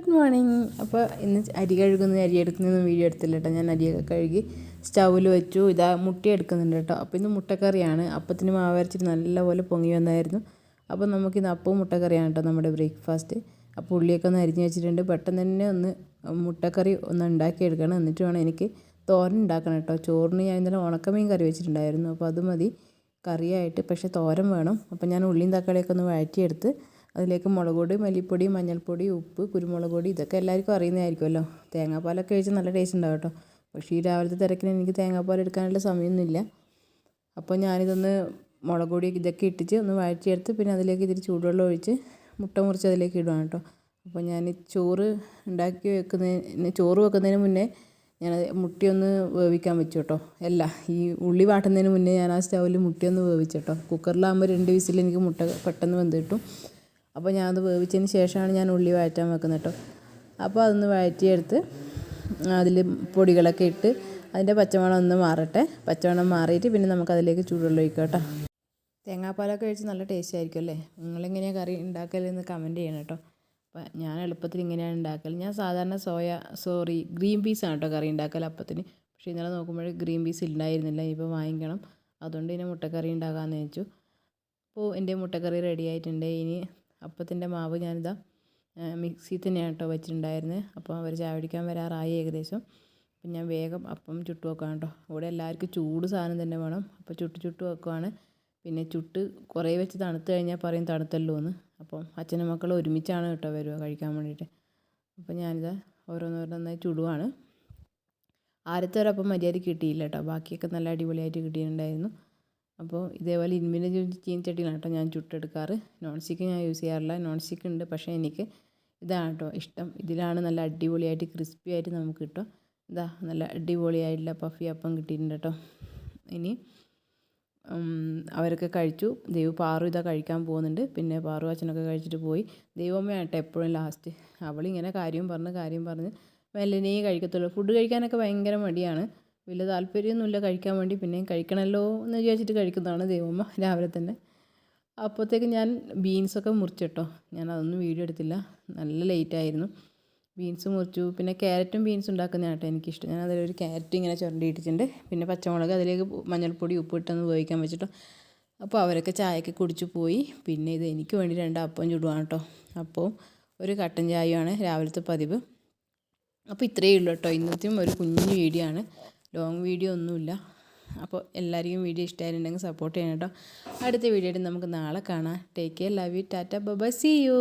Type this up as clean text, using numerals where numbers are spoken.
Good morning. അപ്പോൾ ഇന്ന് അരി എടുക്കുന്നതൊന്നും വീഡിയോ എടുത്തില്ല കേട്ടോ. ഞാൻ അരിയൊക്കെ കഴുകി സ്റ്റൗവിൽ വെച്ചു. ഇതാ മുട്ട എടുക്കുന്നുണ്ട് കേട്ടോ. അപ്പോൾ ഇന്ന് മുട്ടക്കറിയാണ്. അപ്പത്തിന് മാവ് അരച്ചിട്ട് നല്ലപോലെ പൊങ്ങി വന്നായിരുന്നു. അപ്പോൾ നമുക്കിന്ന് അപ്പവും മുട്ടക്കറിയാണ് കേട്ടോ നമ്മുടെ ബ്രേക്ക്ഫാസ്റ്റ്. അപ്പോൾ ഉള്ളിയൊക്കെ ഒന്ന് അരിഞ്ഞ് വെച്ചിട്ടുണ്ട്. പെട്ടെന്ന് തന്നെ ഒന്ന് മുട്ടക്കറി ഒന്ന് ഉണ്ടാക്കിയെടുക്കണം. എന്നിട്ട് വേണം എനിക്ക് തോരൻ ഉണ്ടാക്കണം കേട്ടോ. ചോറിന് ഞാൻ ഇന്നലെ ഉണക്കമീൻ കറി വെച്ചിട്ടുണ്ടായിരുന്നു. അപ്പോൾ അത് മതി കറിയായിട്ട്. പക്ഷേ തോരൻ വേണം. അപ്പോൾ ഞാൻ ഉള്ളിയും തക്കാളിയൊക്കെ ഒന്ന് വഴറ്റിയെടുത്ത് അതിലേക്ക് മുളക് പൊടി, മല്ലിപ്പൊടി, മഞ്ഞൾപ്പൊടി, ഉപ്പ്, കുരുമുളക് പൊടി ഇതൊക്കെ എല്ലാവർക്കും അറിയുന്നതായിരിക്കുമല്ലോ. തേങ്ങാപ്പാലൊക്കെ ഒഴിച്ച് നല്ല ടേസ്റ്റ് ഉണ്ടാവും കേട്ടോ. പക്ഷേ ഈ രാവിലത്തെ തിരക്കിന് എനിക്ക് തേങ്ങാപ്പാൽ എടുക്കാനുള്ള സമയമൊന്നുമില്ല. അപ്പോൾ ഞാനിതൊന്ന് മുളക് പൊടി ഇതൊക്കെ ഇട്ടിട്ട് ഒന്ന് വഴറ്റിയെടുത്ത് പിന്നെ അതിലേക്ക് ഇതിൽ ചൂടുവെള്ളം ഒഴിച്ച് മുട്ട മുറിച്ച് അതിലേക്ക് ഇടുകയാണ് കേട്ടോ. അപ്പോൾ ഞാൻ ചോറ് വെക്കുന്നതിന് മുന്നേ ഞാൻ മുട്ടയൊന്ന് വേവിക്കാൻ വെച്ചു കേട്ടോ. ഈ ഉള്ളി വാട്ടുന്നതിന് മുന്നേ ഞാൻ ആ സ്റ്റൗവിൽ മുട്ടയൊന്ന് വേവിച്ചു കേട്ടോ. കുക്കറിലാകുമ്പോൾ 2 വിസിൽ എനിക്ക് മുട്ട പെട്ടെന്ന് വെന്ത് കിട്ടും. അപ്പോൾ ഞാനത് വേവിച്ചതിന് ശേഷമാണ് ഞാൻ ഉള്ളി വഴറ്റാൻ വെക്കുന്നത് കേട്ടോ. അപ്പോൾ അതൊന്ന് വഴറ്റിയെടുത്ത് അതിൽ പൊടികളൊക്കെ ഇട്ട് അതിൻ്റെ പച്ചമണം ഒന്ന് മാറട്ടെ. പച്ചമണം മാറിയിട്ട് പിന്നെ നമുക്കതിലേക്ക് ചൂടുവെള്ളം ഒഴിക്കാം കേട്ടോ. തേങ്ങാപ്പാലൊക്കെ ഒഴിച്ച് നല്ല ടേസ്റ്റ് ആയിരിക്കും അല്ലേ? നിങ്ങളെങ്ങനെയാണ് കറി ഉണ്ടാക്കലെന്ന് കമൻറ്റ് ചെയ്യണം കേട്ടോ. അപ്പോൾ ഞാൻ എളുപ്പത്തിൽ ഇങ്ങനെയാണ് ഉണ്ടാക്കൽ. ഞാൻ സാധാരണ ഗ്രീൻ പീസാണ് കേട്ടോ കറി ഉണ്ടാക്കൽ അപ്പത്തിന്. പക്ഷേ ഇന്നലെ നോക്കുമ്പോൾ ഗ്രീൻ പീസ് ഉണ്ടായിരുന്നില്ല. ഇപ്പോൾ വാങ്ങിക്കണം. അതുകൊണ്ട് ഇനി മുട്ടക്കറി ഉണ്ടാക്കാമെന്ന് വെച്ചു. അപ്പോൾ എൻ്റെ മുട്ടക്കറി റെഡി ആയിട്ടുണ്ട്. ഇനി അപ്പത്തിൻ്റെ മാവ് ഞാനിതാ മിക്സിയിൽ തന്നെയാണ് കേട്ടോ വെച്ചിട്ടുണ്ടായിരുന്നത്. അപ്പോൾ അവർ ചായ കുടിക്കാൻ വരാറായി ഏകദേശം. അപ്പം ഞാൻ വേഗം അപ്പം ചുട്ട് വെക്കാം കേട്ടോ. ഇവിടെ എല്ലാവർക്കും ചൂട് സാധനം തന്നെ വേണം. അപ്പോൾ ചുട്ട് വെക്കുവാണ്. പിന്നെ ചുട്ട് കുറേ വെച്ച് തണുത്ത് കഴിഞ്ഞാൽ പറയും തണുത്തല്ലോ എന്ന്. അപ്പം അച്ഛനും മക്കളും ഒരുമിച്ചാണ് കേട്ടോ വരുക കഴിക്കാൻ വേണ്ടിയിട്ട്. അപ്പോൾ ഞാനിതാ ഓരോന്നോരോന്നായി ചുടുവാണ്. ആദ്യത്തെ ഒരപ്പം മര്യാദയ്ക്ക് കിട്ടിയില്ല കേട്ടോ. ബാക്കിയൊക്കെ നല്ല അടിപൊളിയായിട്ട് കിട്ടിയിട്ടുണ്ടായിരുന്നു. അപ്പോൾ ഇതേപോലെ ഇരുമ്പിൻ്റെ ചീനച്ചട്ടിയിലാണ് കേട്ടോ ഞാൻ ചുട്ടെടുക്കാറ്. നോൺ സ്റ്റിക്ക് ഞാൻ യൂസ് ചെയ്യാറില്ല. നോൺ സ്റ്റിക്ക് ഉണ്ട്, പക്ഷേ എനിക്ക് ഇതാണ് കേട്ടോ ഇഷ്ടം. ഇതിലാണ് നല്ല അടിപൊളിയായിട്ട് ക്രിസ്പി ആയിട്ട് നമുക്ക് കിട്ടും. ഇതാ നല്ല അടിപൊളിയായിട്ടുള്ള പഫി അപ്പം കിട്ടിയിട്ടുണ്ട് കേട്ടോ. ഇനി അവരൊക്കെ കഴിച്ചു. പാറു ഇതാ കഴിക്കാൻ പോകുന്നുണ്ട്. പിന്നെ പാറു അച്ഛനൊക്കെ കഴിച്ചിട്ട് പോയി. ദൈവമ്മയാണ് കേട്ടോ എപ്പോഴും ലാസ്റ്റ്. അവളിങ്ങനെ കാര്യം പറഞ്ഞ് മെല്ലനെ കഴിക്കത്തുള്ളൂ. ഫുഡ് കഴിക്കാനൊക്കെ ഭയങ്കര മടിയാണ്. വലിയ താല്പര്യമൊന്നുമില്ല കഴിക്കാൻ വേണ്ടി. പിന്നെയും കഴിക്കണമല്ലോ എന്ന് വിചാരിച്ചിട്ട് കഴിക്കുന്നതാണ് ദൈവമ്മ രാവിലെ തന്നെ. അപ്പോഴത്തേക്ക് ഞാൻ ബീൻസൊക്കെ മുറിച്ചിട്ടോ. ഞാൻ അതൊന്നും വീഡിയോ എടുത്തില്ല. നല്ല ലേറ്റായിരുന്നു. ബീൻസ് മുറിച്ചു. പിന്നെ ക്യാരറ്റും ബീൻസും ഉണ്ടാക്കുന്നതാണ് കേട്ടോ എനിക്കിഷ്ടം. ഞാൻ അതിലൊരു ക്യാരറ്റ് ഇങ്ങനെ ചുരണ്ടി ഇട്ടിട്ടുണ്ട്. പിന്നെ പച്ചമുളക് അതിലേക്ക് മഞ്ഞൾപ്പൊടി ഉപ്പിട്ടൊന്ന് വേവിക്കാൻ വെച്ചിട്ടോ. അപ്പോൾ അവരൊക്കെ ചായയൊക്കെ കുടിച്ചു പോയി. പിന്നെ ഇത് എനിക്ക് വേണ്ടി 2 അപ്പം ചുടുവാണ് കേട്ടോ. അപ്പോൾ ഒരു കട്ടൻ ചായയാണ് രാവിലത്തെ പതിവ്. അപ്പോൾ ഇത്രയേ ഉള്ളൂ കേട്ടോ. ഇന്നത്തെയും ഒരു കുഞ്ഞു വീഡിയോ ആണ്. ലോങ് വീഡിയോ ഒന്നുമില്ല. അപ്പോൾ എല്ലാവർക്കും വീഡിയോ ഇഷ്ടമായിട്ടുണ്ടെങ്കിൽ സപ്പോർട്ട് ചെയ്യണം കേട്ടോ. അടുത്ത വീഡിയോ ആയിട്ട് നമുക്ക് നാളെ കാണാം. Take care, love you, tata, bye bye, see U.